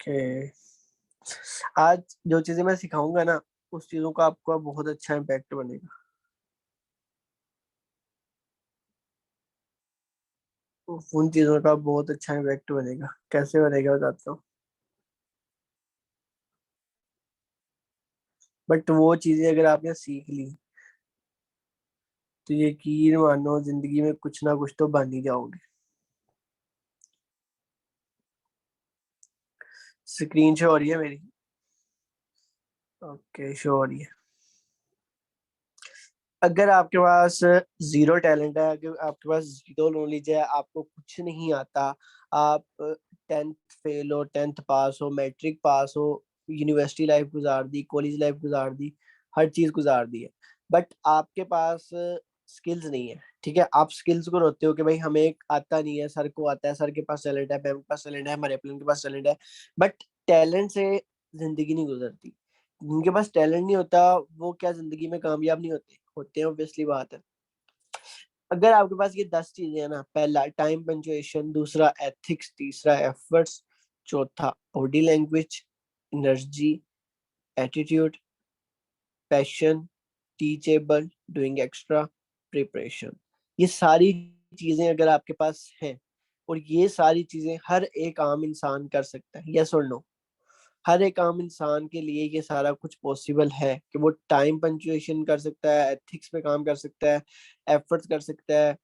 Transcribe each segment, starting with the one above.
Okay. आज जो चीजें मैं सिखाऊंगा ना, उस चीजों का आपको बहुत अच्छा इम्पैक्ट बनेगा। उन चीजों का बहुत अच्छा इम्पैक्ट बनेगा। कैसे बनेगा बताता हूँ। बट वो चीजें अगर आपने सीख ली तो यकीन मानो जिंदगी में कुछ ना कुछ तो बन ही जाओगे। स्क्रीन शो हो रही है मेरी? ओके, शो हो रही है। अगर आपके पास जीरो टैलेंट है, अगर आपके पास जीरो नॉलेज है, आपको कुछ नहीं आता, आप 10th फेल हो, 10th पास हो, मैट्रिक पास हो, यूनिवर्सिटी लाइफ गुजार दी, कॉलेज लाइफ गुजार दी, हर चीज गुजार दी है, बट आपके पास स्किल्स नहीं है। ठीक है, आप स्किल्स को रोते हो कि भाई हमें आता नहीं है, सर को आता है, सर के पास टैलेंट है, मैम के पास टैलेंट है, हमारे प्लान के पास टैलेंट है, बट टैलेंट से जिंदगी नहीं गुजरती। जिनके पास टैलेंट नहीं होता वो क्या जिंदगी में कामयाब नहीं होते? होते हैं, ऑब्वियसली बात है। अगर आपके पास ये 10 चीजें हैं ना, पहला टाइम पंचुएशन, दूसरा एथिक्स, तीसरा एफर्ट्स, चौथा body language, energy, attitude, passion, teachable, doing extra, preparation, ये सारी चीजें अगर आपके पास हैं, और ये सारी चीजें हर एक आम इंसान कर सकता है, यस और नो? हर एक आम इंसान के लिए ये सारा कुछ पॉसिबल है कि वो टाइम पंचुएशन कर सकता है, एथिक्स पे काम कर सकता है, एफर्ट्स कर सकता है।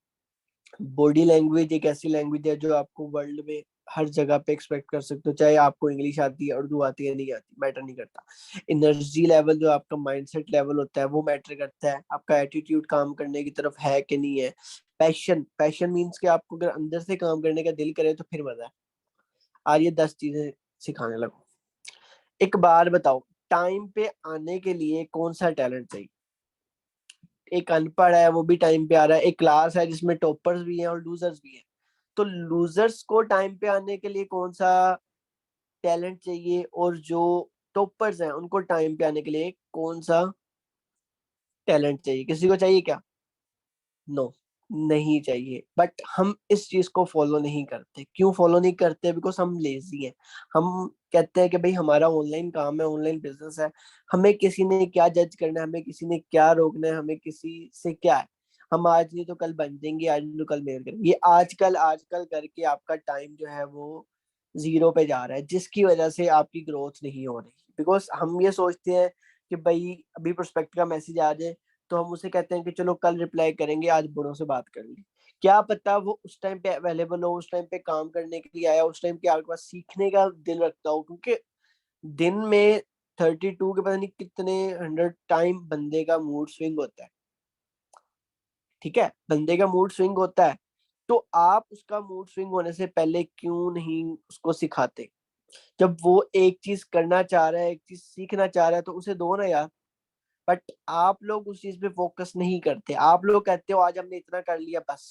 बॉडी लैंग्वेज एक ऐसी लैंग्वेज है जो आपको वर्ल्ड में हर जगह पे एक्सपेक्ट कर सकते हो, चाहे आपको इंग्लिश आती है, उर्दू आती है, नहीं आती, मैटर नहीं करता। एनर्जी लेवल, जो आपका माइंडसेट लेवल होता है, वो मैटर करता है। आपका एटीट्यूड काम करने की तरफ है कि नहीं है। पैशन, पैशन मीन्स कि आपको अगर अंदर से काम करने का दिल करे तो फिर मजा है। आज ये 10 चीजें सिखाने लगो। एक बार बताओ, टाइम पे आने के लिए कौन सा टैलेंट चाहिए? एक अनपढ़ है वो भी टाइम पे आ रहा है, एक क्लास है जिसमें टॉपर्स भी हैं और लूजर्स भी हैं, तो लूजर्स को टाइम पे आने के लिए कौन सा टैलेंट चाहिए, और जो टॉपर्स हैं उनको टाइम पे आने के लिए कौन सा टैलेंट चाहिए? किसी को चाहिए क्या? नो, नहीं चाहिए। बट हम इस चीज को फॉलो नहीं करते। क्यों फॉलो नहीं करते? बिकॉज हम लेजी हैं। हम कहते हैं कि भाई हमारा ऑनलाइन काम है, ऑनलाइन बिजनेस है, हमें किसी ने क्या जज करना है, हमें किसी ने क्या रोकना है, हमें किसी से क्या है। हम आज नहीं तो कल बन जाएंगे, आज नहीं तो कल मेल करेंगे। ये आजकल आजकल करके आपका टाइम जो है वो जीरो पे जा रहा है, जिसकी वजह से आपकी ग्रोथ नहीं हो रही। बिकॉज हम ये सोचते हैं कि भाई अभी प्रोस्पेक्ट का मैसेज आ जाए तो हम उसे कहते हैं कि चलो कल रिप्लाई करेंगे, आज बड़ों से बात कर ली। क्या पता वो उस टाइम पे अवेलेबल हो, उस टाइम पे काम करने के लिए आया, उस टाइम पे आपके पास सीखने का दिल रखता हो, क्योंकि दिन में 32 के पता नहीं कितने 100 टाइम बंदे का मूड स्विंग होता है। ठीक है, बंदे का मूड स्विंग होता है, तो आप उसका मूड स्विंग होने से पहले क्यों नहीं उसको सिखाते? जब वो एक चीज करना चाह रहा है, एक चीज सीखना चाह रहा है, तो उसे दो ना यार। बट आप लोग उस चीज पे फोकस नहीं करते। आप लोग कहते हो आज हमने इतना कर लिया, बस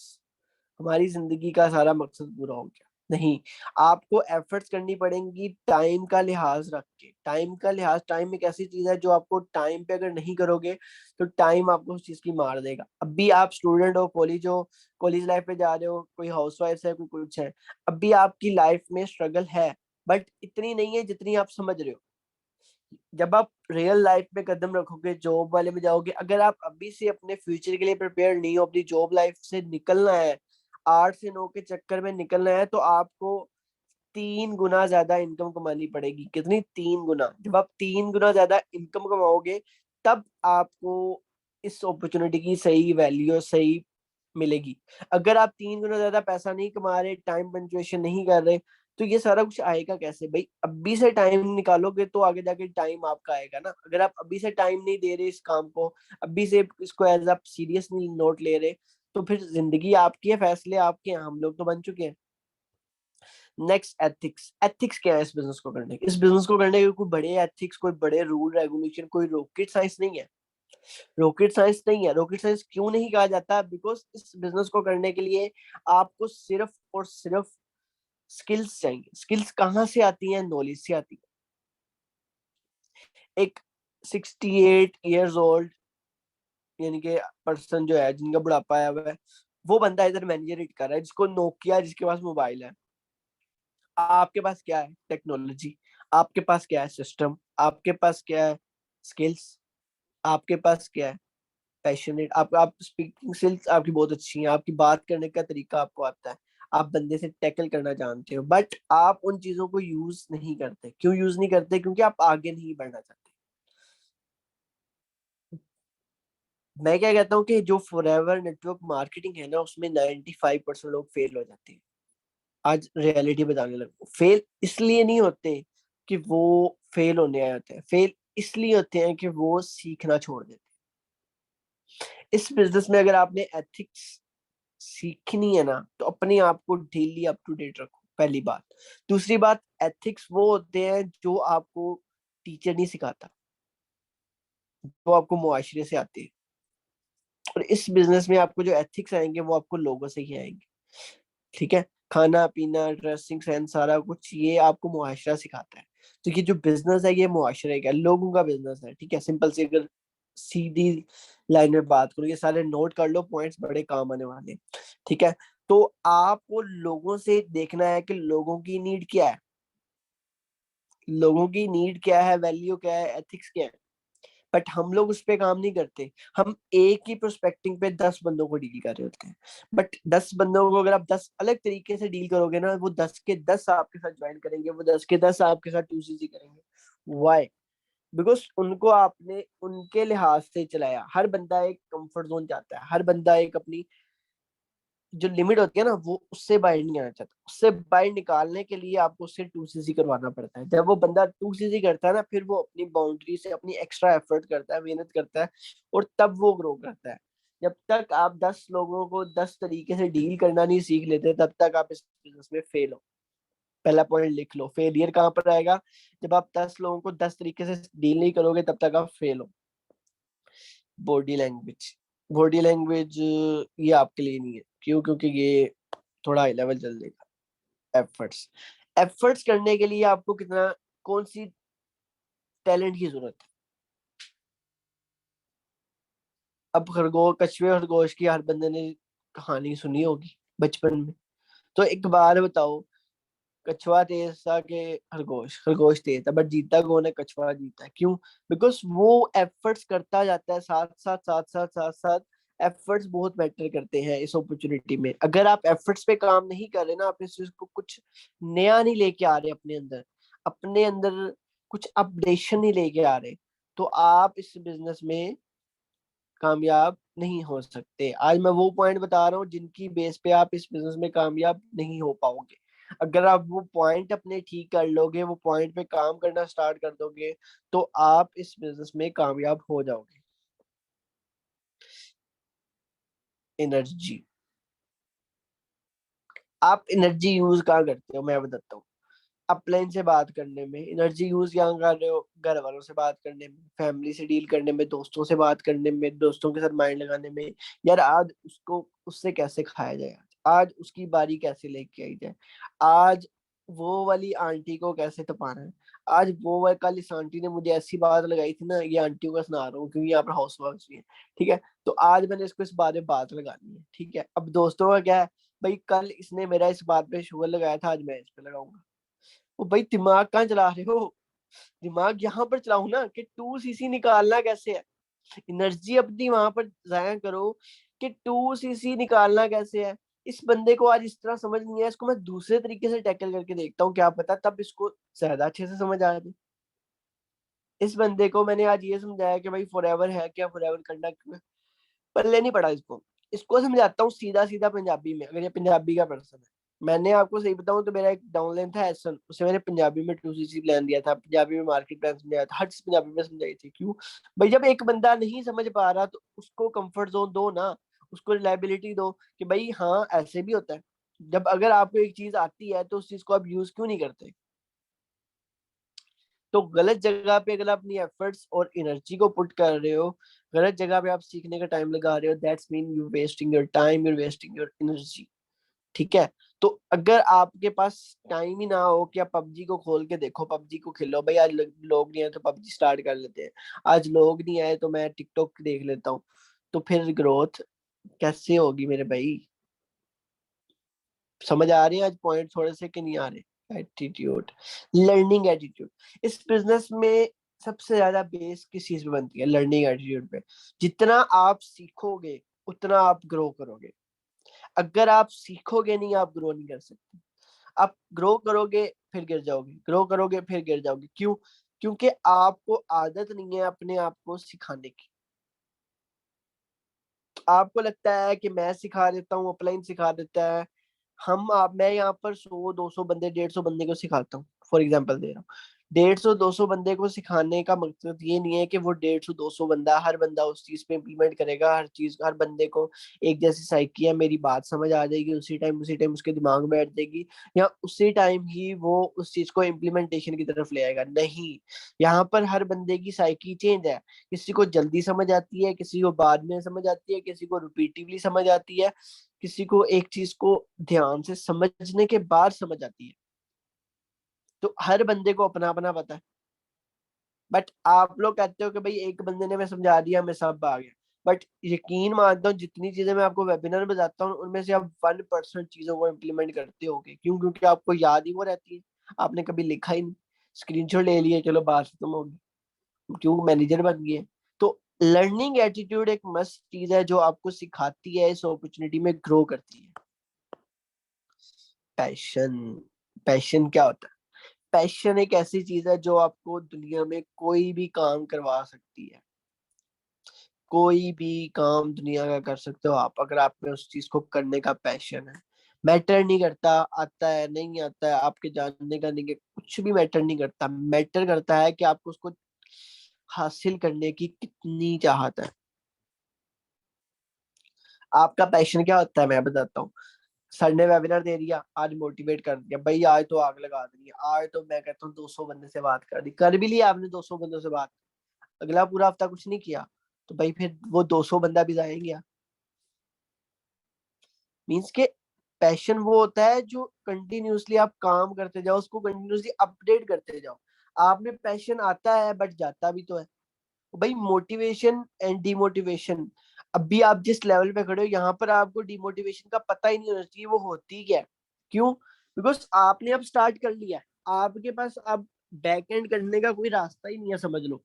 हमारी जिंदगी का सारा मकसद पूरा हो गया। नहीं, आपको एफर्ट्स करनी पड़ेंगी टाइम का लिहाज रख के। टाइम का लिहाज, टाइम एक ऐसी चीज है जो आपको टाइम पे अगर नहीं करोगे तो टाइम आपको उस चीज की मार देगा। अभी आप स्टूडेंट हो, कॉलेज लाइफ पे जा रहे हो, कोई हाउसवाइफ है, कोई कुछ है, अभी आपकी लाइफ में स्ट्रगल है, बट इतनी नहीं है जितनी आप समझ रहे हो। जब आप रियल लाइफ में कदम रखोगे, जॉब वाले में जाओगे, अगर आप अभी से अपने फ्यूचर के लिए प्रिपेयर नहीं हो, अपनी जॉब लाइफ से निकलना है, 8 से 9 के चक्कर में निकलना है, तो आपको 3 गुना ज्यादा इनकम कमानी पड़ेगी। कितनी? 3 गुना। जब आप 3 गुना ज्यादा इनकम कमाओगे तब आपको इस अपॉर्चुनिटी की सही वैल्यू, सही मिलेगी। अगर आप 3 गुना ज्यादा पैसा नहीं कमा रहे, टाइम पंचुएशन नहीं कर रहे, तो ये सारा कुछ आएगा कैसे भाई? अभी से टाइम निकालोगे तो आगे जाके टाइम आपका आएगा ना। अगर आप अभी से टाइम नहीं दे रहे इस काम को, अभी से इसको एज आप सीरियसली नोट ले रहे, तो फिर जिंदगी आपकी है, फैसले आपके हैं, हम लोग तो बन चुके हैं। Next, ethics. एथिक्स क्या है इस बिजनेस को करने के? इस बिजनेस को करने के कोई बड़े एथिक्स, कोई बड़े रूल रेगुलेशन, कोई रॉकेट साइंस नहीं है। रॉकेट साइंस नहीं है। रॉकेट साइंस क्यों नहीं कहा जाता? बिकॉज इस बिजनेस को करने के लिए आपको सिर्फ और सिर्फ स्किल्स चाहिए। स्किल्स कहाँ से आती हैं? नॉलेज से आती है। एक 68 ईयर्स ओल्ड यानी कि पर्सन जो है, जिनका बुढ़ापा आया हुआ है, वो बंदा इधर मैनेजर हिट कर रहा है, जिसको नोकिया, जिसके पास मोबाइल है। आपके पास क्या है? टेक्नोलॉजी। आपके पास क्या है? सिस्टम। आपके पास क्या है? स्किल्स। आपके पास क्या है? पैशनेट। आप स्पीकिंग स्किल्स आपकी बहुत अच्छी हैं, आपकी बात करने का तरीका आपको आता है, आप बंदे से टैकल करना जानते हो, बट आप उन चीजों को यूज नहीं करते। क्यों यूज नहीं करते? क्योंकि आप आगे नहीं बढ़ना चाहते। मैं क्या कहता हूँ कि जो फॉरएवर नेटवर्क मार्केटिंग है ना, उसमें 95% लोग फेल हो जाते हैं। आज रियलिटी बताने लगो, फेल इसलिए नहीं होते कि वो फेल होने आए होते हैं, फेल इसलिए होते हैं कि वो सीखना छोड़ देते हैं। इस बिजनेस में अगर आपने एथिक्स सीखनी है ना, तो अपने आप को डेली अप टू डेट रखो, पहली बात। दूसरी बात, एथिक्स वो होते हैं जो आपको टीचर नहीं सिखाता, वो आपको मुआशरे से आते हैं। और इस बिजनेस में आपको जो एथिक्स आएंगे वो आपको लोगों से ही आएंगे। ठीक है। खाना पीना, ड्रेसिंग सेंस, सारा कुछ ये आपको मुआशरा सिखाता है। तो ये जो बिजनेस है, ये मुआशरे का, लोगों का बिजनेस है। ठीक है, सिंपल सी अगर सीधी लाइन में बात करूँ, ये सारे नोट कर लो, पॉइंट्स बड़े काम आने वाले हैं। ठीक है। तो आपको लोगों से देखना है कि लोगों की नीड क्या है, लोगों की नीड क्या है, वैल्यू क्या है, एथिक्स क्या है। बट हम लोग उस पे काम नहीं करते। हम एक ही प्रोस्पेक्टिंग पे 10 बंदों को डील कर रहे होते हैं। बट 10 बंदों को अगर आप 10 अलग तरीके से डील करोगे ना, वो 10 के 10 आपके साथ ज्वाइन करेंगे, वो 10 के 10 आपके साथ 2CC करेंगे। वाई? बिकॉज उनको आपने उनके लिहाज से चलाया। हर बंदा एक कंफर्ट जोन चाहता है, हर बंदा एक अपनी जो लिमिट होती है ना, वो उससे बाहर नहीं आना चाहता। उससे बाहर निकालने के लिए आपको उससे 2CC करवाना पड़ता है। जब वो बंदा 2CC करता है ना, फिर वो अपनी बाउंड्री से अपनी एक्स्ट्रा एफर्ट करता है, मेहनत करता है, और तब वो ग्रो करता है। जब तक आप 10 लोगों को 10 तरीके से डील करना नहीं सीख लेते, तब तक आप इस बिजनेस में फेल हो। पहला पॉइंट लिख लो, फेलियर कहाँ पर आएगा? जब आप 10 लोगों को 10 तरीके से डील नहीं करोगे, तब तक आप फेल हो। Body language. बॉडी लैंग्वेज ये आपके लिए नहीं है। क्यों? क्योंकि ये थोड़ा हाई लेवल चल देगा। एफर्ट्स। एफर्ट्स करने के लिए आपको कितना, कौन सी टैलेंट की जरूरत है? अब खरगोश, कछुए खरगोश की हर बंदे ने कहानी सुनी होगी बचपन में। तो एक बार बताओ, कछुआ तेज था कि खरगोश? खरगोश तेज था, बट जीता कौन है? कछुआ जीता है। क्यों? बिकॉज वो एफर्ट्स करता जाता है, साथ साथ साथ साथ साथ साथ। एफर्ट्स बहुत मैटर करते हैं इस अपॉर्चुनिटी में। अगर आप एफर्ट्स पे काम नहीं कर रहे ना, आप इस चीज को कुछ नया नहीं लेके आ रहे अपने अंदर, अपने अंदर कुछ अपडेशन नहीं लेके आ रहे, तो आप इस बिजनेस में कामयाब नहीं हो सकते। आज मैं वो पॉइंट बता रहा हूँ जिनकी बेस पे आप इस बिजनेस में कामयाब नहीं हो पाओगे। अगर आप वो पॉइंट अपने ठीक कर लोगे, वो पॉइंट पे काम करना स्टार्ट कर दोगे, तो आप इस बिजनेस में कामयाब हो जाओगे। एनर्जी। आप एनर्जी यूज कहाँ करते हो? मैं बताता हूँ। अपलाइन से बात करने में एनर्जी यूज यहाँ कर रहे हो, घर वालों से बात करने में, फैमिली से डील करने में, दोस्तों से बात करने में, दोस्तों के साथ माइंड लगाने में। यार आज उसको, उससे कैसे खाया जाए, आज उसकी बारी कैसे लेके आई जाए, आज वो वाली आंटी को कैसे तपाना है, आज वो वाली, कल इस आंटी ने मुझे ऐसी बात लगाई थी ना, ये आंटियों का सुना रहा हूँ क्योंकि यहाँ पर हाउस वाइफ भी है। ठीक है। तो आज मैंने इसको इस बारे में बात लगानी है। ठीक है। अब दोस्तों का क्या है, भाई कल इसने मेरा इस बात पे शुगर लगाया था, आज मैं इस पे लगाऊंगा। ओ भाई, दिमाग कहाँ चला रहे हो? दिमाग यहाँ पर चलाओ ना, कि 2CC निकालना कैसे है। एनर्जी अपनी वहां पर जाया करो कि 2CC निकालना कैसे है। इस बंदे को आज इस तरह समझ नहीं है, इसको मैं दूसरे तरीके से टैकल करके देखता हूँ, क्या पता तब इसको ज्यादा अच्छे से समझ आ जाए। इस बंदे को मैंने आज ये समझाया कि भाई फॉरएवर है क्या, फॉरएवर करना क्यों है, पल्ले नहीं पड़ा इसको। इसको समझाता हूँ सीधा सीधा पंजाबी में, अगर ये पंजाबी का पर्सन है। मैंने आपको सही बताऊं तो मेरा एक डाउनलाइन था एसन, उसे मैंने पंजाबी में 2CC प्लान दिया था, पंजाबी में मार्केट प्लान समझाया था, हर चीज पंजाबी में समझाई थी। क्यों? भाई जब एक बंदा नहीं समझ पा रहा, तो उसको कंफर्ट जोन दो ना, उसको रिलायबिलिटी दो कि भाई हाँ ऐसे भी होता है। जब अगर आपको एक चीज आती है, तो उस चीज को आप यूज क्यों नहीं करते? तो गलत जगह पे अगर आप अपनी एफर्ट्स और एनर्जी को पुट कर रहे हो, गलत जगह पे आप सीखने का टाइम लगा रहे हो, that's mean you wasting your time, you wasting your energy. ठीक है। तो अगर आपके पास टाइम ही ना हो कि आप पबजी को खोल के देखो, पबजी को खेलो, भाई आज लोग नहीं आए तो पबजी स्टार्ट कर लेते हैं, आज लोग नहीं आए तो मैं टिकटॉक देख लेता हूँ, तो फिर ग्रोथ कैसे होगी मेरे भाई? समझ आ रही है आज पॉइंट थोड़े से कि नहीं आ रहे? Attitude, learning attitude. इस बिजनेस में सबसे ज्यादा बेस किस चीज पे बनती है? लर्निंग एटीट्यूड पे। जितना आप सीखोगे उतना आप ग्रो करोगे। अगर आप सीखोगे नहीं, आप ग्रो नहीं कर सकते। आप ग्रो करोगे फिर गिर जाओगे, ग्रो करोगे फिर गिर जाओगे। क्यों? क्योंकि आपको आदत नहीं है अपने आप को सिखाने की। आपको लगता है कि मैं सिखा देता हूँ, अपलाइन सिखा देता है। मैं यहाँ पर 100 200 बंदे, 150 बंदे को सिखाता हूँ, फॉर एग्जांपल दे रहा हूँ। 150 200 बंदे को सिखाने का मकसद ये नहीं है कि वो 150 200 बंदा, हर बंदा उस चीज पे इम्प्लीमेंट करेगा। हर चीज, हर बंदे को एक जैसी साइकी है, मेरी बात समझ आ जाएगी उसी टाइम उसके दिमाग में बैठ जाएगी, या उसी टाइम ही वो उस चीज को इम्प्लीमेंटेशन की तरफ ले आएगा। नहीं, यहाँ पर हर बंदे की साइकी चेंज है। किसी को जल्दी समझ आती है, किसी को बाद में समझ आती है, किसी को रिपीटिवली समझ आती है, किसी को एक चीज को ध्यान से समझने के बाद समझ आती है। तो हर बंदे को अपना अपना पता है। बट आप लोग कहते हो कि भाई एक बंदे ने मैं समझा दिया, मैं सब आ गया। बट यकीन मानता हूँ, जितनी चीजें मैं आपको वेबिनार में बताता हूँ उनमें से आप 1% चीजों को इम्प्लीमेंट करते होगे। क्यों? क्योंकि आपको याद ही वो रहती है, आपने कभी लिखा ही नहीं, स्क्रीनशॉट ले लिए, चलो बात खत्म होगी, क्यों? मैनेजर बन गए। तो लर्निंग एटीट्यूड एक मस्त चीज है जो आपको सिखाती है, इस अपॉर्चुनिटी में ग्रो करती है। पैशन, पैशन क्या होता है? पैशन एक ऐसी चीज है जो आपको दुनिया में कोई भी काम करवा सकती है। कोई भी काम दुनिया का कर सकते हो आप, अगर आप में उस चीज को करने का पैशन है। मैटर नहीं करता आता है नहीं आता है, आपके जानने का नहीं है, कुछ भी मैटर नहीं करता। मैटर करता है कि आपको उसको हासिल करने की कितनी चाहत है। आपका पैशन क्या होता है मैं बताता हूँ। सर ने वेबिनार दे दिया, आज मोटिवेट कर दिया भाई, आज तो आग लगा दी, आज तो मैं कहता हूँ 200 बंदे से बात कर दी, कर भी लिया आपने 200 बंदों से बात, अगला पूरा हफ्ता कुछ नहीं किया, तो भाई फिर वो 200 बंदा भी जाया गया। मीन्स के पैशन वो होता है जो कंटिन्यूअसली आप काम करते जाओ, उसको कंटिन्यूअसली अपडेट करते जाओ। आप में पैशन आता है बट जाता भी तो है। भाई मोटिवेशन एंड डिमोटिवेशन, अभी आप जिस लेवल पे खड़े हो यहाँ पर आपको डिमोटिवेशन का पता ही नहीं होना चाहिए वो होती क्या है। क्यों? बिकॉज आपने अब स्टार्ट कर लिया है, आपके पास अब बैक एंड करने का कोई रास्ता ही नहीं है, समझ लो।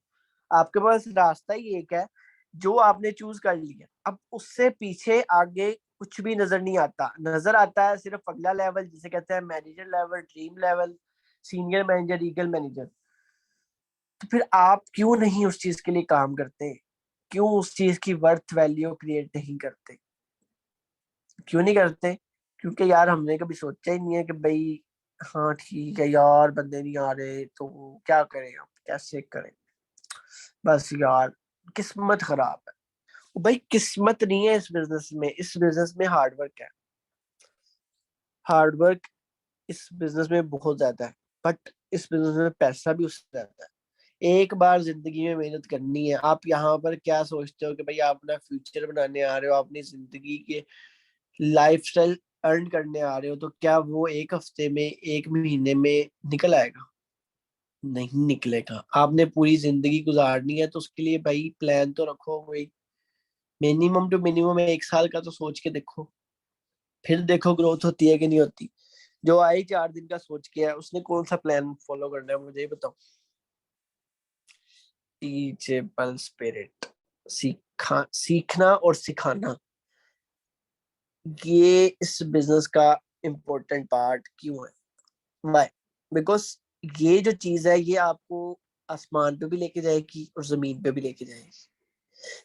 आपके पास रास्ता ही एक है जो आपने चूज कर लिया। अब उससे पीछे आगे कुछ भी नजर नहीं आता, नजर आता है सिर्फ अगला लेवल, जिसे कहते हैं manager level, dream level, senior manager, eagle manager. तो फिर आप क्यों नहीं उस चीज के लिए काम करते? क्यों उस चीज की वर्थ वैल्यू क्रिएट नहीं करते? क्यों नहीं करते? क्योंकि यार हमने कभी सोचा ही नहीं है कि भाई हाँ ठीक है यार, बंदे नहीं आ रहे तो क्या करें, हम कैसे करें, बस यार किस्मत खराब है। भाई किस्मत नहीं है इस बिजनेस में, इस बिजनेस में हार्डवर्क है। हार्डवर्क इस बिजनेस में बहुत ज्यादा है। बट इस बिजनेस में पैसा भी उससे ज्यादा है। एक बार जिंदगी में मेहनत करनी है। आप यहाँ पर क्या सोचते हो कि भाई आप अपना फ्यूचर बनाने आ रहे हो, अपनी जिंदगी के लाइफस्टाइल अर्न करने आ रहे हो, तो क्या वो एक हफ्ते में, एक महीने में निकल आएगा? नहीं निकलेगा। आपने पूरी जिंदगी गुजारनी है तो उसके लिए भाई प्लान तो रखो भाई। मिनिमम टू मिनिमम 1 साल का तो सोच के देखो, फिर देखो ग्रोथ होती है कि नहीं होती। जो आई 4 दिन का सोच के है उसने कौन सा प्लान फॉलो करना है मुझे ये बताओ। टीचेबल स्पिरिट, सीखना और सिखाना, ये इस बिजनेस का इम्पोर्टेंट पार्ट क्यों है? वाई? बिकॉज ये जो चीज है ये आपको आसमान पे भी लेके जाएगी और जमीन पे भी लेके जाएगी।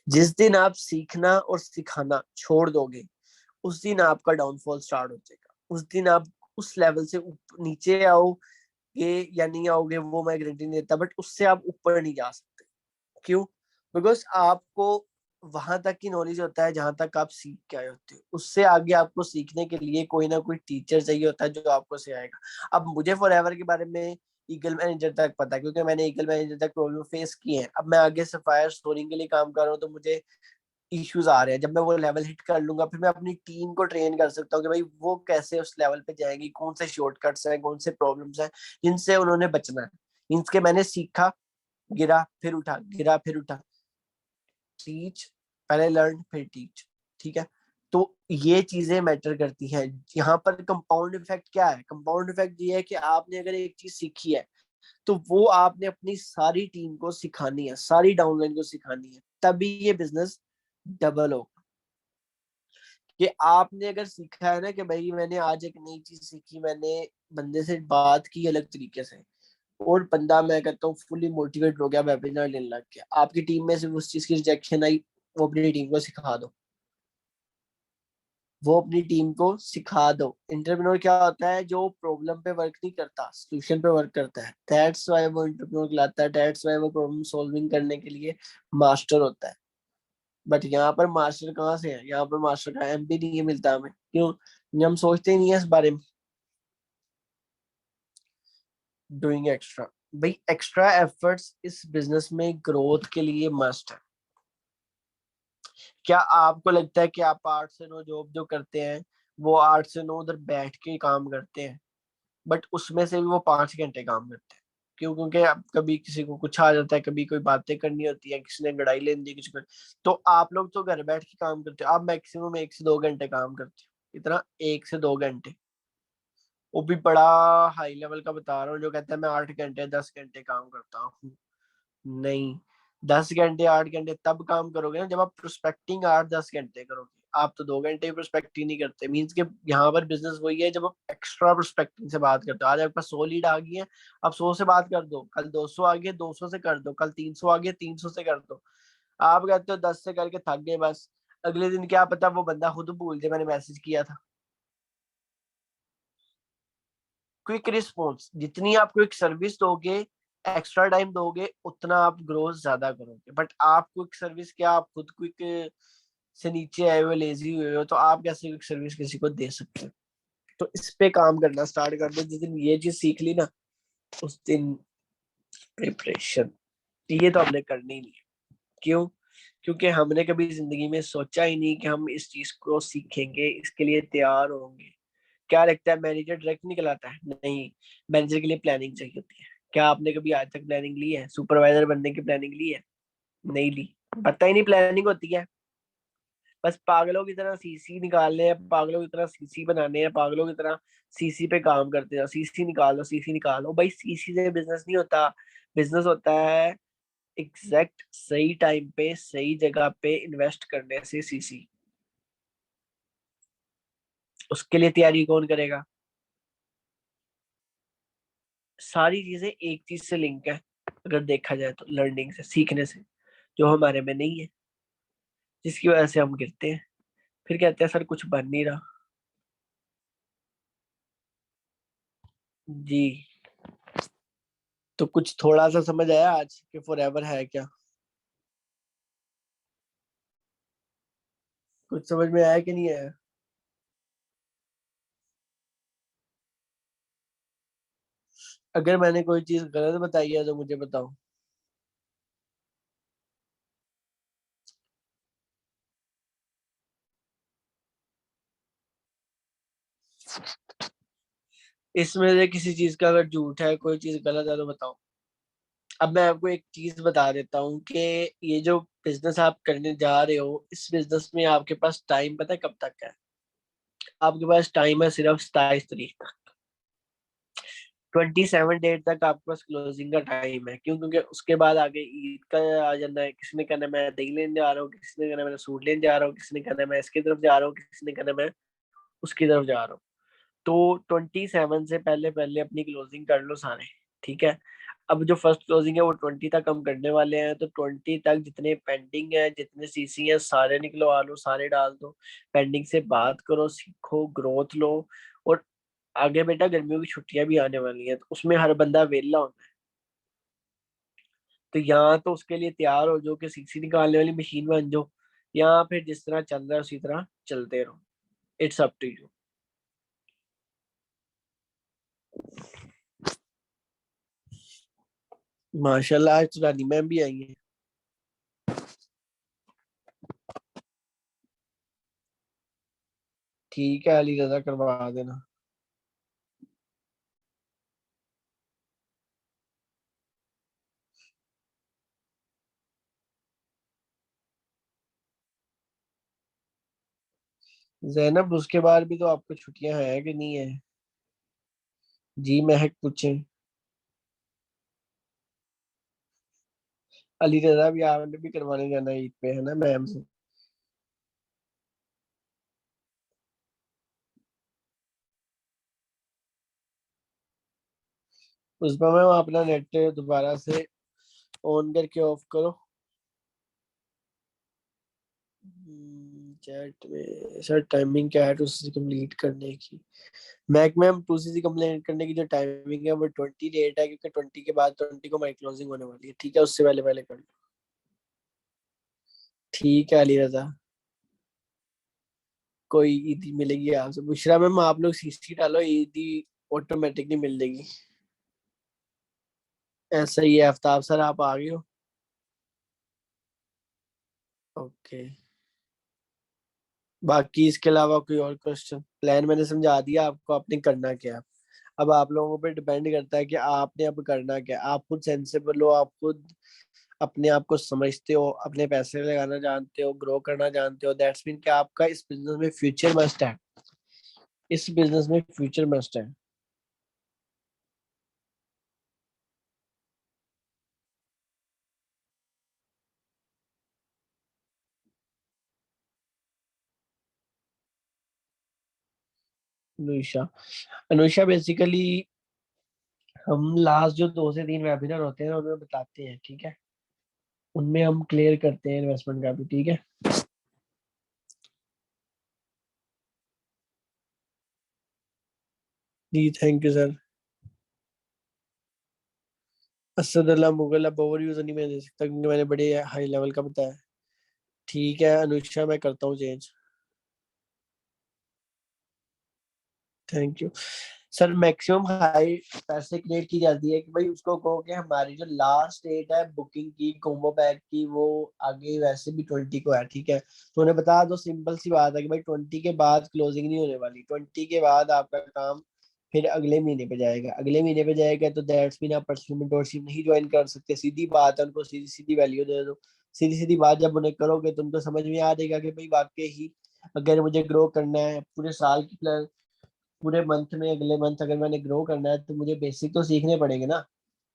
जिस दिन आप सीखना और सिखाना छोड़ दोगे उस दिन आपका डाउनफॉल स्टार्ट हो जाएगा। उस दिन आप उस लेवल से नीचे आओगे या नहीं आओगे वो मैं गारंटी नहीं देता, बट उससे आप ऊपर नहीं जा सकते। क्यों? बिकॉज आपको वहां तक की नॉलेज होता है जहां तक आप सीख के आए होते हो, उससे आगे आपको सीखने के लिए कोई ना कोई टीचर चाहिए होता है जो आपको सिखाएगा। अब मुझे फॉरएवर के बारे में ईगल मैनेजर तक पता है क्योंकि मैंने ईगल मैनेजर तक प्रॉब्लम फेस की है। अब मैं आगे सफायर स्टोरिंग के लिए काम कर रहा हूँ तो मुझे इश्यूज आ रहे हैं। जब मैं वो लेवल हिट कर लूंगा फिर मैं अपनी टीम को ट्रेन कर सकता हूँ कि भाई वो कैसे उस लेवल पे जाएंगी, कौन से शॉर्टकट्स हैं, कौन से प्रॉब्लम्स हैं जिनसे उन्होंने बचना है। मीन्स के मैंने सीखा, गिरा फिर उठा, गिरा फिर उठा। टीच, पहले लर्न फिर टीच। ठीक है? तो ये चीजें मैटर करती हैं। यहाँ पर कंपाउंड इफेक्ट क्या है? कंपाउंड इफेक्ट ये है कि आपने अगर एक चीज सीखी है तो वो आपने अपनी सारी टीम को सिखानी है, सारी डाउनलाइन को सिखानी है, तभी ये बिजनेस डबल हो। कि आपने अगर सीखा है ना कि भाई मैंने आज एक नई चीज सीखी, मैंने बंदे से बात की अलग तरीके से, और बंदा, मैं कहता हूँ, फुली मोटिवेट हो गया, वेबिनार लेने लग गया, आपकी टीम में से उस चीज की रिजेक्शन आई, वो अपनी टीम को सिखा दो। वो अपनी टीम को सिखा दो। इंटरप्रेन्योर क्या होता है? जो प्रॉब्लम पे वर्क नहीं करता, सोल्यूशन पे वर्क करता है। दैट्स व्हाई वो इंटरप्रेन्योर कहलाता है, दैट्स व्हाई वो प्रॉब्लम सॉल्विंग करने के लिए मास्टर होता है। बट यहाँ पर मास्टर कहाँ से है? यहाँ पर मास्टर का एम भी नहीं मिलता हमें। क्यों? हम सोचते ही नहीं है इस बारे में। डूइंग एक्स्ट्रा, भाई एक्स्ट्रा एफर्ट्स इस बिजनेस में ग्रोथ के लिए मस्ट है। क्या आपको लगता है कि आप 8 से 9 जॉब जो करते हैं, वो 8 से 9 उधर बैठ के काम करते हैं? बट उसमें से भी वो 5 घंटे काम करते हैं। क्यों? क्योंकि अब कभी किसी को कुछ आ जाता है, कभी कोई बातें करनी होती है, किसी ने लड़ाई लेनी है, किसी को। तो आप लोग तो घर बैठ के काम करते हो, आप मैक्सिमम 1 से 2 घंटे काम करते हो। इतना 1 से 2 घंटे, वो भी बड़ा हाई लेवल का बता रहा हूँ, जो कहता है मैं 8 घंटे 10 घंटे काम करता हूँ। नहीं, 10 घंटे 8 घंटे तब काम करोगे ना जब आप प्रोस्पेक्टिंग 8 10 घंटे करोगे। आप तो 2 घंटे प्रोस्पेक्ट ही नहीं करते। मीन्स के यहाँ पर बिजनेस वही है, जब आप एक्स्ट्रा प्रोस्पेक्टिंग से बात करते हो। आज आपके पास 100 लीड आ गई है, आप 100 से बात कर दो, कल 200 आ गए 200 से कर दो, कल 300 आ गए 300 से कर दो। आप कहते हो 10 से करके थक गए बस, अगले दिन क्या पता वो बंदा खुद भूल जाए मैंने मैसेज किया था। क्विक रिस्पॉन्स, जितनी आप क्विक सर्विस दोगे, एक्स्ट्रा टाइम दोगे, उतना आप ग्रोथ ज्यादा करोगे। बट आप क्विक सर्विस क्या, आप खुद क्विक से नीचे आए हुए लेजी हुए हो, तो आप कैसे क्विक सर्विस किसी को दे सकते हो? तो इस पे काम करना स्टार्ट कर दो। जिस दिन ये चीज सीख ली ना, उस दिन प्रिपरेशन, ये तो हमने करनी ही नहीं है। क्यों? क्योंकि हमने कभी जिंदगी में सोचा ही नहीं कि हम इस चीज को सीखेंगे, इसके लिए तैयार होंगे। क्या लगता है मैनेजर डायरेक्ट निकल आता है? नहीं, मैनेजर के लिए प्लानिंग चाहिए होती है। क्या आपने कभी आज तक प्लानिंग ली है? सुपरवाइजर बनने की प्लानिंग ली है? नहीं ली। पता ही नहीं प्लानिंग होती है। बस पागलों की तरह सीसी निकालने हैं, पागलों की तरह सीसी बनाने हैं, पागलों की तरह सीसी पे काम करते हैं। सीसी निकालो, सीसी निकालो, भाई सीसी से बिजनेस नहीं होता। बिजनेस होता है एग्जैक्ट सही टाइम पे सही जगह पे इन्वेस्ट करने से। सीसी, उसके लिए तैयारी कौन करेगा? सारी चीजें एक चीज से लिंक है, अगर देखा जाए तो लर्निंग से, सीखने से, जो हमारे में नहीं है, जिसकी वजह से हम गिरते हैं, फिर कहते हैं सर कुछ बन नहीं रहा। जी। तो कुछ थोड़ा सा समझ आया आज कि फॉरएवर है क्या? कुछ समझ में आया कि नहीं आया? अगर मैंने कोई चीज गलत बताई है तो मुझे बताओ। इसमें से किसी चीज का अगर झूठ है, कोई चीज गलत है तो बताओ। अब मैं आपको एक चीज बता देता हूँ कि ये जो बिजनेस आप करने जा रहे हो, इस बिजनेस में आपके पास टाइम पता है कब तक है? आपके पास टाइम है सिर्फ 27 तारीख तक। 27 डेट तक आपके पास क्लोजिंग का टाइम है। क्यों? क्योंकि उसके बाद आगे ईद का आ जाना है। किसी ने कहना है मैं दही लेने जा रहा हूँ, किसी ने कहना है मैं सूट लेने जा रहा हूँ, किसी ने कहना है मैं इसकी तरफ जा रहा हूँ, किसी ने कहना है मैं उसकी तरफ जा रहा हूँ। तो 27 से पहले पहले अपनी क्लोजिंग कर लो सारे। ठीक है? अब जो फर्स्ट क्लोजिंग है वो 20 तक हम करने वाले हैं, तो 20 तक जितने पेंडिंग है, जितने सीसी हैं, सारे निकलवा लो, सारे डाल दो। पेंडिंग से बात करो, सीखो, ग्रोथ लो। और आगे बेटा गर्मियों की छुट्टियां भी आने वाली हैं, तो उसमें हर बंदा वेला होता है। तो यहाँ तो उसके लिए तैयार हो, जो कि सीसी निकालने वाली मशीन बन जाओ, या फिर जिस तरह चल रहा है उसी तरह चलते रहो। It's up to you. माशाल्लाह, आज तो रानी मैम भी आई है। ठीक है, अली रजा करवा देना। जैनब उसके बाद भी तो आपको छुट्टियां हैं कि नहीं है? जी महक पूछे। अली रजा भी आपने भी करवाने जाना है ईद पे, है ना मैम से? उसमें मैम अपना नेट दोबारा से ऑन करके ऑफ करो। चैट में सर टाइमिंग क्या है टू सी कंप्लीट करने की? मैक मैम टू सी कंप्लीट करने की जो टाइमिंग है वो 28 है, क्योंकि 20 के बाद 20 को हमारी क्लोजिंग होने वाली है, ठीक है? उससे पहले पहले कर लो। ठीक है अली रजा। कोई ईदी मिलेगी आपसे? बुशरा मैम आप लोग सीसी डालो, ईदी ऑटोमेटिकली मिल जाएगी। ऐसा ही है। आफ्ताब सर आप आ गए हो? ओके। बाकी इसके अलावा कोई और क्वेश्चन? प्लान मैंने समझा दिया आपको, आपने करना क्या है। अब आप लोगों पे डिपेंड करता है कि आपने अब करना क्या है। आप खुद सेंसिबल हो, आप खुद अपने आप को समझते हो, अपने पैसे लगाना जानते हो, ग्रो करना जानते हो, दैट्स मीन कि आपका इस बिजनेस में फ्यूचर मस्ट है। इस बिजनेस में फ्यूचर मस्ट है। अनुषा। अनुषा बेसिकली हम लास्ट जो 2 से 3 वेबिनार होते हैं उनमें बताते हैं, ठीक है? उनमें हम क्लियर करते हैं इन्वेस्टमेंट का भी, ठीक है? जी थैंक यू सर। असद अल्लाह मुगल अब ओवरव्यू तो नहीं मैं दे सकता, क्योंकि मैंने बड़े हाई लेवल का बताया। ठीक है अनुषा, मैं करता हूँ change. Thank you sir. Maximum high पैसे क्रिएट की जाती है कि भाई उसको कहो कि हमारी जो लास्ट डेट है बुकिंग की कॉम्बो पैक की वो आगे वैसे भी 20 को है, ठीक है? तो उन्हें बता दो, सिंपल सी बात है कि भाई 20 के बाद क्लोजिंग नहीं होने वाली। 20 के बाद आपका काम फिर अगले महीने पे जाएगा। अगले महीने पे जाएगा तो दैट्स मीन आप पर्सनल मेंटोरशिप नहीं ज्वाइन कर सकते। सीधी बात है, उनको सीधी सीधी वैल्यू दे दो। सीधी सीधी बात जब उन्हें करोगे तो उनको समझ में आ जाएगा कि भाई वाकई ही अगर मुझे ग्रो करना है पूरे साल की प्लान, पूरे मंथ में अगले मंथ अगर मैंने ग्रो करना है तो मुझे बेसिक तो सीखने पड़ेंगे ना।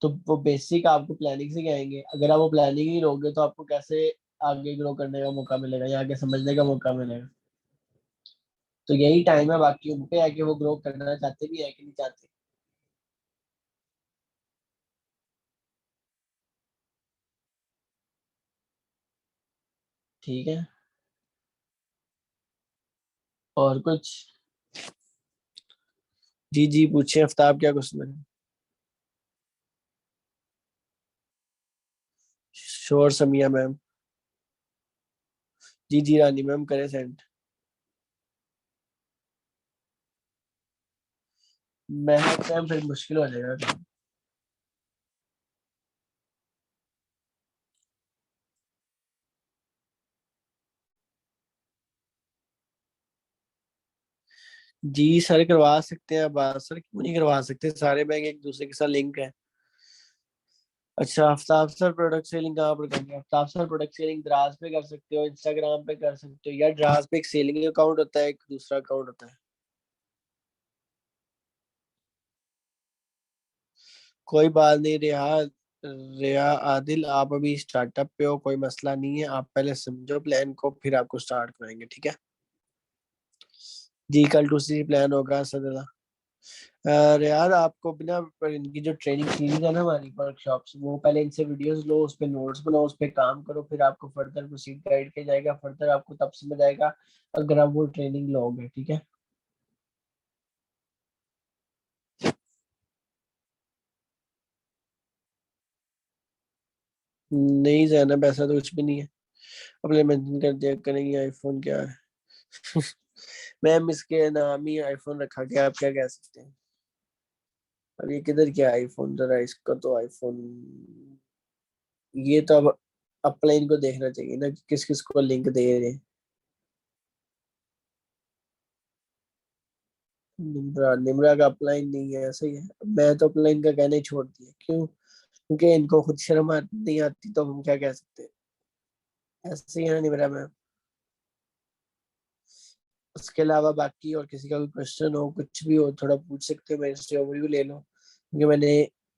तो वो बेसिक आपको प्लानिंग से आएंगे। अगर आप वो प्लानिंग ही लोगे तो आपको कैसे आगे ग्रो करने का मौका मिलेगा या आगे समझने का मौका मिलेगा? तो यही टाइम है, बाकी उन पे है कि वो ग्रो करना चाहते भी है कि नहीं चाहते। ठीक है। और कुछ? जी जी पूछे आफ्ताब, क्या क्वेश्चन है? Sure Samiya ma'am. जी जी रानी मैम करे सेंड। महक मैम फिर मुश्किल हो जाएगा। जी सर करवा सकते हैं बात, सर क्यों नहीं करवा सकते? सारे बैंक एक दूसरे के साथ लिंक है। अच्छा आफ्ताब सर प्रोडक्ट सेलिंग कहाँ पर करेंगे? Aftab sir product selling Dras पे कर सकते हो, इंस्टाग्राम पे कर सकते हो, या द्रास पे एक सेलिंग अकाउंट होता है, एक दूसरा अकाउंट होता है। कोई बात नहीं रिया। रिया आदिल आप अभी स्टार्टअप पे हो, कोई मसला नहीं है। आप पहले समझो प्लान को फिर आपको स्टार्ट कराएंगे, ठीक है? जी कल टू सी प्लान होगा सदर। यार आपको बिना पर इनकी जो ट्रेनिंग सीरीज है ना हमारी वर्कशॉप्स, वो पहले इनसे वीडियोस लो, उस पे नोट्स बनाओ, उस पे काम करो, फिर आपको फर्दर प्रोसीड गाइड किया जाएगा। फर्दर आपको तब समझ आएगा अगर आप वो ट्रेनिंग लोगे, ठीक है? नहीं जैनब ऐसा तो कुछ भी नहीं है। अपने मेंशन कर दिया करेंगे आईफोन क्या है। मैम इसके नाम ही आईफोन रखा गया, आप क्या कह सकते हैं? अब ये किधर क्या आईफोन, जरा इसका तो आईफोन, ये तो अब अपलाइन को देखना चाहिए ना कि किस किस को लिंक दे रहे हैं। निम्रा निम्रा का अपलाइन नहीं है, ऐसा ही है। मैं तो अपलाइन का कहना ही छोड़ दिया, क्यों? क्योंकि इनको खुद शर्म नहीं आती तो हम क्या कह सकते हैं। ऐसे ही है ना निम्रा मैम। उसके अलावा बाकी और किसी का कोई क्वेश्चन हो, कुछ भी हो, थोड़ा पूछ सकते हो मेरे से, ओवरव्यू ले लो, क्योंकि मैंने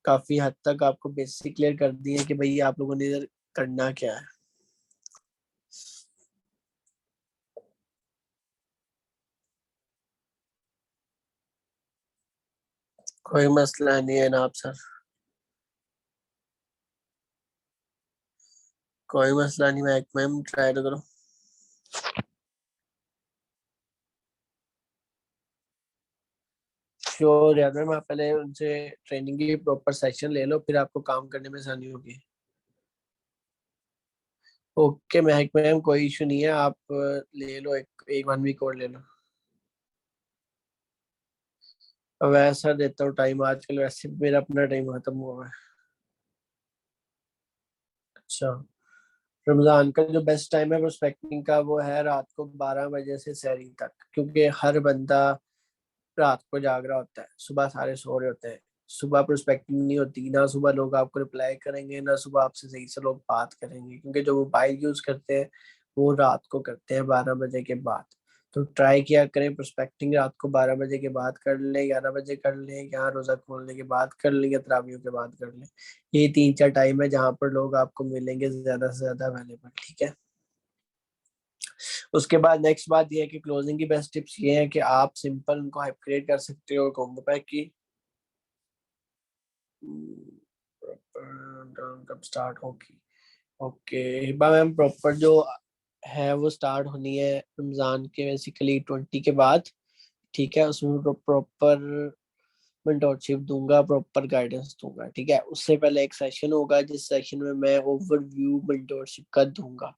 काफी हद तक आपको बेसिक क्लियर कर दिए कि भाई आप लोगों ने इधर करना क्या है। कोई मसला नहीं है ना आप सर, कोई मसला नहीं, मैम ट्राई तो करो। श्योर यार मैम, आप पहले उनसे ट्रेनिंग की प्रॉपर सेशन ले लो, फिर आपको काम करने में आसानी होगी। ओके महक मैम, कोई इशू नहीं है, आप ले लो, एक एक 1 वीक और ले लो। वैसा देता हूँ टाइम, आजकल वैसे भी मेरा अपना टाइम खत्म हुआ है। अच्छा, रमजान का जो बेस्ट टाइम है प्रोस्पेक्टिंग का वो है रात को 12 बजे से सहरी तक, क्योंकि हर बंदा रात को जाग रहा होता है, सुबह सारे सो रहे होते हैं। सुबह प्रोस्पेक्टिंग नहीं होती ना, सुबह लोग आपको रिप्लाई करेंगे ना सुबह आपसे सही से लोग बात करेंगे, क्योंकि जो मोबाइल यूज करते हैं वो रात को करते हैं 12 बजे के बाद। तो ट्राई किया करें प्रोस्पेक्टिंग रात को 12 बजे के बाद कर ले, 11 बजे कर ले, यहाँ रोजा खोलने के बाद कर ले, या तरावियों के बाद कर ले। ये 3 4 टाइम है जहाँ पर लोग आपको मिलेंगे ज्यादा से ज्यादा अवेलेबल, ठीक है। उसके बाद नेक्स्ट बात ये है कि क्लोजिंग की बेस्ट टिप्स ये है कि आप सिंपल उनको अपग्रेड कर सकते हो कॉम्बो पैक की। कब स्टार्ट होगी? ओके हिबा मैम, प्रॉपर जो है वो स्टार्ट होनी है रमजान के बेसिकली 20 के बाद, ठीक है। उसमें प्रॉपर मेंटोरशिप दूंगा, प्रॉपर गाइडेंस दूंगा, ठीक है। उससे पहले एक सेशन होगा जिस सेशन में मैं ओवरव्यू मेंटोरशिप का दूंगा,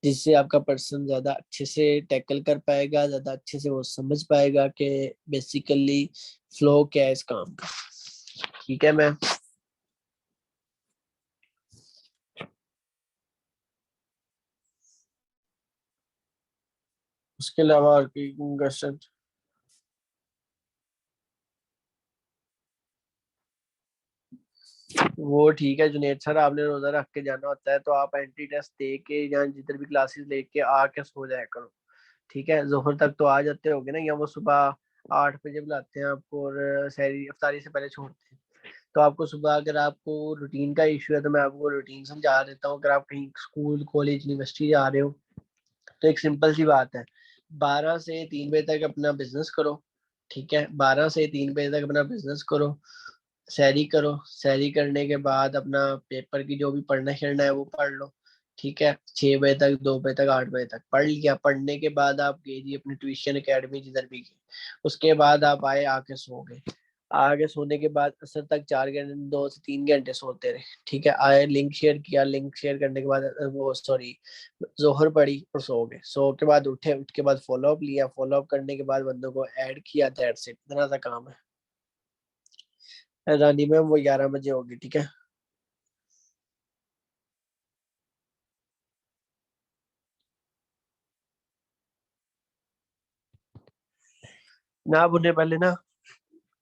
जिससे आपका पर्सन ज्यादा अच्छे से टैकल कर पाएगा, ज्यादा अच्छे से वो समझ पाएगा कि बेसिकली फ्लो क्या है इस काम का, ठीक है मैम। उसके अलावा और कोई क्वेश्चन? वो ठीक है जुनेद सर, आपने रोजा रख के जाना होता है तो आप एंट्री टेस्ट दे के या जिधर भी क्लासेस लेके आके सो जाया करो, ठीक है। जोहर तक तो आ जाते होगे ना, या वो सुबह 8 बजे बुलाते हैं आपको और सहरी इफ्तारी से पहले छोड़ते हैं। तो आपको सुबह अगर आपको रूटीन का इशू है तो मैं आपको रूटीन समझा देता हूँ। अगर आप कहीं स्कूल कॉलेज यूनिवर्सिटी जा रहे हो तो एक सिंपल सी बात है, 12 से 3 बजे तक अपना बिजनेस करो, ठीक है। 12 से 3 बजे तक अपना बिजनेस करो, सैरी करो, सैरी करने के बाद अपना पेपर की जो भी पढ़ना शढ़ना है वो पढ़ लो, ठीक है। 6 बजे तक, 2 बजे तक, 8 बजे तक पढ़ लिया, पढ़ने के बाद आप गए जी अपनी ट्यूशन एकेडमी जिधर भी गए, उसके बाद आप आए आके सो गए। आगे सोने के बाद असर तक 4 घंटे, 2 से 3 घंटे सोते रहे, ठीक है। आए लिंक शेयर किया, लिंक शेयर करने के बाद वो सॉरी जोहर पड़ी और सो गए, सो के बाद उठे, उठ के बाद फॉलो अप लिया, फॉलो अप करने के बाद बंदों को ऐड किया, दैट्स इट, इतना सा काम है। रानी मैम वो 11 बजे होगी, ठीक है। ना आप उन्हें पहले ना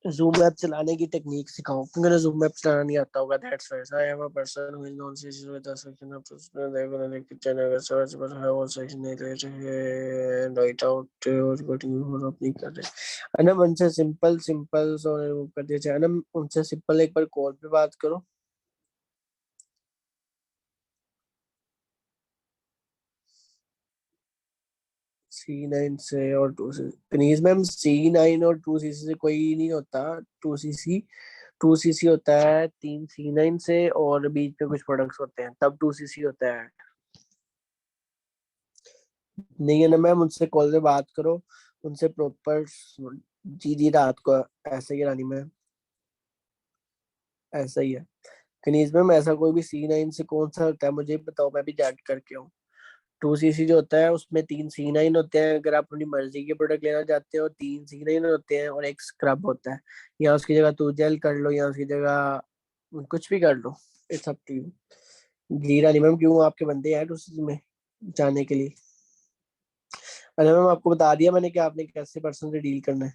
जूम ऐप चलाने की टेक्निक सिखाओ, क्योंकि उन्हें जूम ऐप चलाना नहीं आता होगा, that's why I am a person who is non serious with the section of देखो ना कि चैनल का सर्च पर है वो सेक्शन नहीं रहे एंड राइट आउट और रिकॉर्डिंग फॉलो अप नहीं कर रहे। अनम उनसे सिंपल सिंपल सो वो कर दिया जाए। अनम उनसे सिंपल एक बार कॉल पे बात करो। C9 से और 2 से प्लीज मैम, C9 और 2 CC से कोई नहीं होता। 2 CC होता है 3 C9 से, और बीच में कुछ प्रोडक्ट्स होते हैं तब 2 CC होता है। नहीं है ना मैम, उनसे कॉल पे बात करो, उनसे प्रॉपर। जी जी रात को ऐसा ही है रानी मैम, ऐसा ही है। कनीज मैम ऐसा कोई भी C9 से कौन सा होता है मुझे बताओ, मैं भी जज करके हूँ। 2 CC जो होता है उसमें 3 C9 होते हैं, अगर आप अपनी मर्जी के प्रोडक्ट लेना चाहते हो 3 C9 होते हैं, और एक स्क्रब होता है। या उसकी जगह तू जेल कर लो, या उसकी जगह कुछ भी कर लो, इट्स अप टू यू। जी रानी मैम, क्यों आपके बंदे हैं 2 CC में जाने के लिए? अरे मैम आपको बता दिया मैंने कि आपने कैसे पर्सन से डील करना है।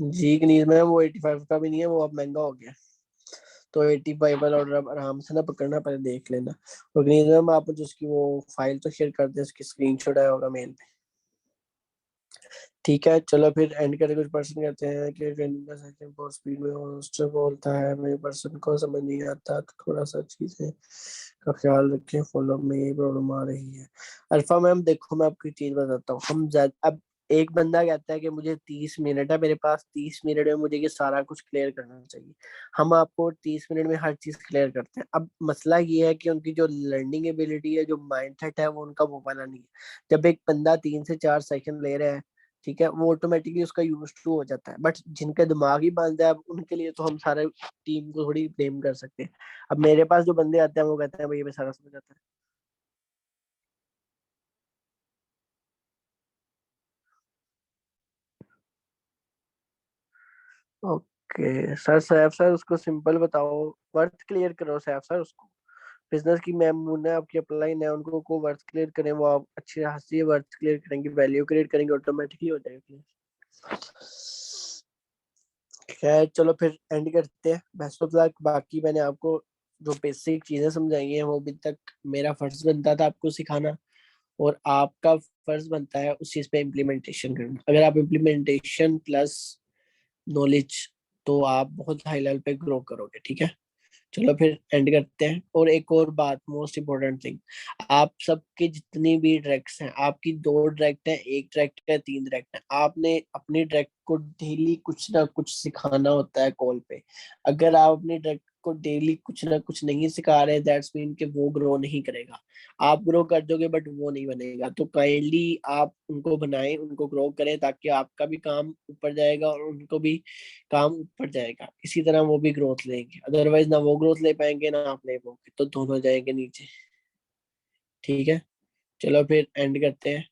जी गनीज में वो 85 का भी नहीं है, वो अब महंगा हो गया। तो 85 वाला ऑर्डर अब आराम से ना पकड़ना, पहले देख लेना। और गनीज में आप मुझे उसकी वो फाइल तो शेयर कर दें, उसकी स्क्रीनशॉट आया होगा मेल पे। ठीक है, चलो फिर एंड करके कुछ पर्सन कहते हैं कि ट्रेनिंग का सेकंड बहुत स्पीड में होस्ट बोलता है, मेरे पर्सन को समझ नहीं आता, तो थोड़ा सा चीजें का ख्याल रखें, फॉलो में ये प्रॉब्लम आ रही है। अल्फा मैम देखो, मैं आपको एक चीज बताता हूँ, हम ज्यादा अब एक बंदा कहता है कि मुझे 30 मिनट है मेरे पास, 30 मिनट में मुझे ये सारा कुछ क्लियर करना चाहिए। हम आपको 30 मिनट में हर चीज क्लियर करते हैं। अब मसला ये है कि उनकी जो लर्निंग एबिलिटी है, जो माइंडसेट है, वो उनका वो वाला नहीं है। जब एक बंदा 3 से 4 सेकंड ले रहा है, ठीक है, वो ऑटोमेटिकली उसका यूज टू हो जाता है। बट जिनका दिमाग ही बंद है, अब उनके लिए तो हम सारे टीम को थोड़ी ब्लेम कर सकते हैं। अब मेरे पास जो बंदे आते हैं वो कहते हैं भाई ये सारा समझ आता है। ओके सर, सैफ सर उसको सिंपल बताओ, वर्थ क्लियर करो सैफ सर उसको। बिजनेस की मैम है आपकी अपलाइन है, उनको को वर्थ क्लियर करें, वो आप अच्छी हंसी वर्थ क्लियर करेंगे, वैल्यू क्रिएट करेंगे, ऑटोमेटिकली हो जाएगा। खैर चलो फिर एंड करते हैं। Best of luck. बाकी मैंने आपको जो बेसिक चीजें समझाई हैं वो अभी तक मेरा फर्ज बनता था आपको सिखाना, और आपका फर्ज बनता है उस चीज पे इम्प्लीमेंटेशन करना। अगर आप इम्प्लीमेंटेशन प्लस नॉलेज, तो आप बहुत हाई लेवल पे ग्रो करोगे। ठीक है, चलो फिर एंड करते हैं। और एक और बात, मोस्ट इम्पोर्टेंट थिंग, आप सबके जितनी भी डायरेक्ट्स हैं, आपकी 2 डायरेक्ट है, एक डायरेक्ट है, 3 डायरेक्ट है, आपने अपनी डायरेक्ट को डेली कुछ ना कुछ सिखाना होता है कॉल पे। अगर आप अपनी डायरेक्ट को डेली कुछ ना कुछ नहीं सिखा रहे, दैट्स मीन कि वो ग्रो नहीं करेगा। आप ग्रो कर दोगे बट वो नहीं बनेगा। तो काइंडली आप उनको बनाएं, उनको ग्रो करें, ताकि आपका भी काम ऊपर जाएगा और उनको भी काम ऊपर जाएगा। इसी तरह वो भी ग्रोथ लेंगे, अदरवाइज ना वो ग्रोथ ले पाएंगे ना आप ले पाओगे, तो दोनों जाएंगे नीचे। ठीक है, चलो फिर एंड करते हैं।